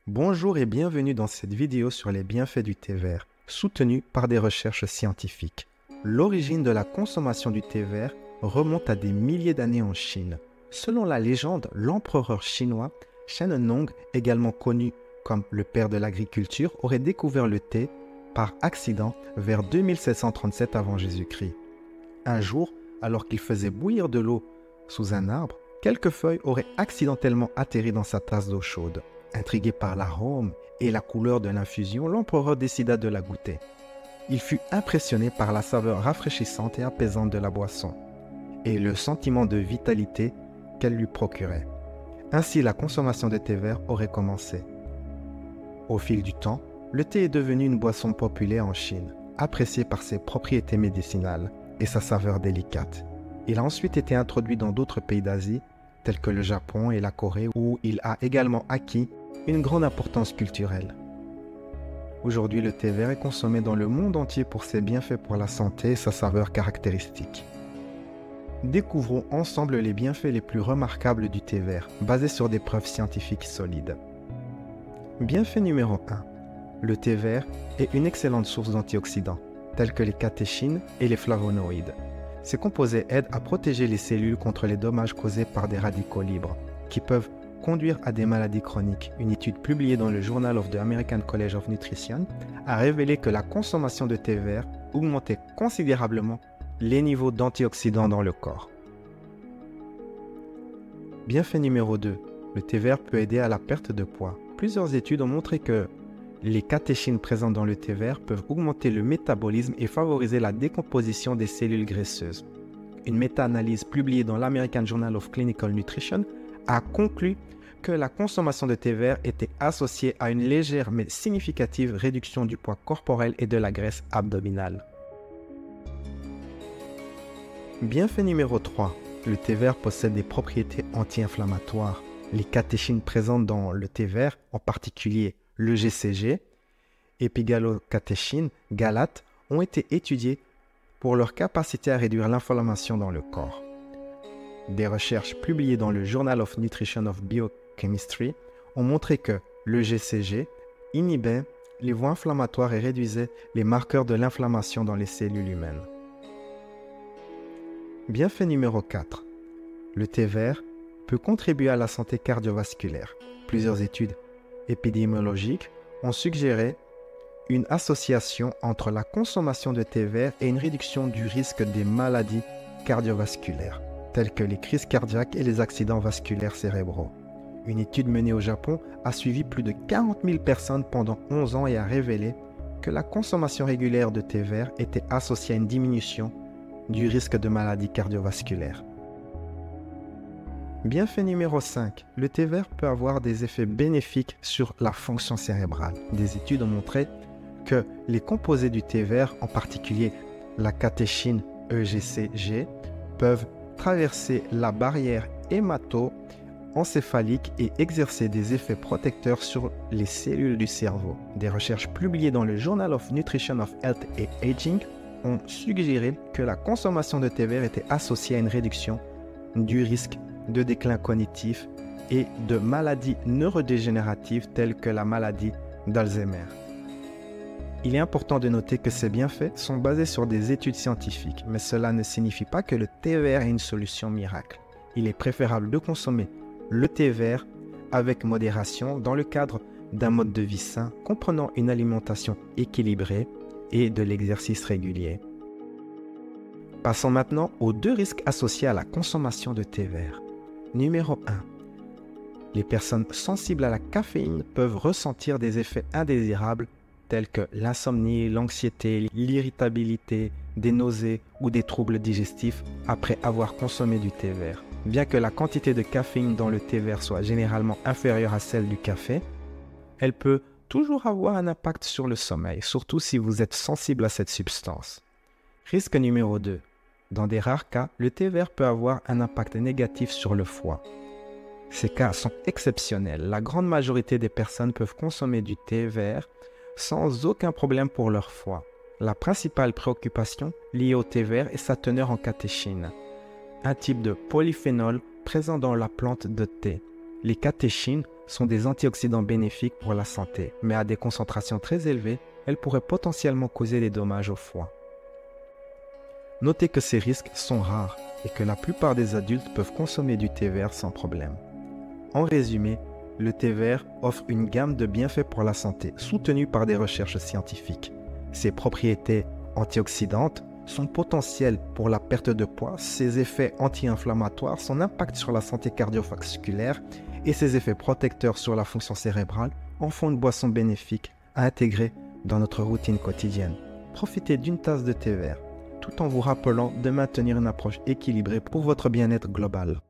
Bonjour et bienvenue dans cette vidéo sur les bienfaits du thé vert, soutenue par des recherches scientifiques. L'origine de la consommation du thé vert remonte à des milliers d'années en Chine. Selon la légende, l'empereur chinois Shennong, également connu comme le père de l'agriculture, aurait découvert le thé par accident vers 2737 avant Jésus-Christ. Un jour, alors qu'il faisait bouillir de l'eau sous un arbre, quelques feuilles auraient accidentellement atterri dans sa tasse d'eau chaude. Intrigué par l'arôme et la couleur de l'infusion, l'empereur décida de la goûter. Il fut impressionné par la saveur rafraîchissante et apaisante de la boisson et le sentiment de vitalité qu'elle lui procurait. Ainsi, la consommation de thé vert aurait commencé. Au fil du temps, le thé est devenu une boisson populaire en Chine, appréciée par ses propriétés médicinales et sa saveur délicate. Il a ensuite été introduit dans d'autres pays d'Asie, tels que le Japon et la Corée, où il a également acquis une grande importance culturelle. Aujourd'hui, le thé vert est consommé dans le monde entier pour ses bienfaits pour la santé et sa saveur caractéristique. Découvrons ensemble les bienfaits les plus remarquables du thé vert, basés sur des preuves scientifiques solides. Bienfait numéro 1. Le thé vert est une excellente source d'antioxydants, tels que les catéchines et les flavonoïdes. Ces composés aident à protéger les cellules contre les dommages causés par des radicaux libres, qui peuvent conduire à des maladies chroniques. Une étude publiée dans le Journal of the American College of Nutrition a révélé que la consommation de thé vert augmentait considérablement les niveaux d'antioxydants dans le corps. Bienfait numéro 2. Le thé vert peut aider à la perte de poids. Plusieurs études ont montré que les catéchines présentes dans le thé vert peuvent augmenter le métabolisme et favoriser la décomposition des cellules graisseuses. Une méta-analyse publiée dans l'American Journal of Clinical Nutrition a conclu que la consommation de thé vert était associée à une légère mais significative réduction du poids corporel et de la graisse abdominale. Bienfait numéro 3. Le thé vert possède des propriétés anti-inflammatoires. Les catéchines présentes dans le thé vert, en particulier le GCG, épigalocatéchine, galates, ont été étudiées pour leur capacité à réduire l'inflammation dans le corps. Des recherches publiées dans le Journal of Nutrition of Biochemistry ont montré que le GCG inhibait les voies inflammatoires et réduisait les marqueurs de l'inflammation dans les cellules humaines. Bienfait numéro 4. Le thé vert peut contribuer à la santé cardiovasculaire. Plusieurs études épidémiologiques ont suggéré une association entre la consommation de thé vert et une réduction du risque des maladies cardiovasculaires, telles que les crises cardiaques et les accidents vasculaires cérébraux. Une étude menée au Japon a suivi plus de 40 000 personnes pendant 11 ans et a révélé que la consommation régulière de thé vert était associée à une diminution du risque de maladies cardiovasculaires. Bienfait numéro 5. Le thé vert peut avoir des effets bénéfiques sur la fonction cérébrale. Des études ont montré que les composés du thé vert, en particulier la catéchine EGCG, peuvent traverser la barrière hémato-encéphalique et exercer des effets protecteurs sur les cellules du cerveau. Des recherches publiées dans le Journal of Nutrition of Health and Aging ont suggéré que la consommation de thé vert était associée à une réduction du risque de déclin cognitif et de maladies neurodégénératives telles que la maladie d'Alzheimer. Il est important de noter que ces bienfaits sont basés sur des études scientifiques, mais cela ne signifie pas que le thé vert est une solution miracle. Il est préférable de consommer le thé vert avec modération dans le cadre d'un mode de vie sain, comprenant une alimentation équilibrée et de l'exercice régulier. Passons maintenant aux 2 risques associés à la consommation de thé vert. Numéro 1. Les personnes sensibles à la caféine peuvent ressentir des effets indésirables tels que l'insomnie, l'anxiété, l'irritabilité, des nausées ou des troubles digestifs après avoir consommé du thé vert. Bien que la quantité de caféine dans le thé vert soit généralement inférieure à celle du café, elle peut toujours avoir un impact sur le sommeil, surtout si vous êtes sensible à cette substance. Risque numéro 2. Dans des rares cas, le thé vert peut avoir un impact négatif sur le foie. Ces cas sont exceptionnels. La grande majorité des personnes peuvent consommer du thé vert sans aucun problème pour leur foie. La principale préoccupation liée au thé vert est sa teneur en catéchine, un type de polyphénol présent dans la plante de thé. Les catéchines sont des antioxydants bénéfiques pour la santé, mais à des concentrations très élevées, elles pourraient potentiellement causer des dommages au foie. Notez que ces risques sont rares et que la plupart des adultes peuvent consommer du thé vert sans problème. En résumé, le thé vert offre une gamme de bienfaits pour la santé, soutenus par des recherches scientifiques. Ses propriétés antioxydantes son potentiel pour la perte de poids, ses effets anti-inflammatoires, son impact sur la santé cardiovasculaire et ses effets protecteurs sur la fonction cérébrale en font une boisson bénéfique à intégrer dans notre routine quotidienne. Profitez d'une tasse de thé vert, tout en vous rappelant de maintenir une approche équilibrée pour votre bien-être global.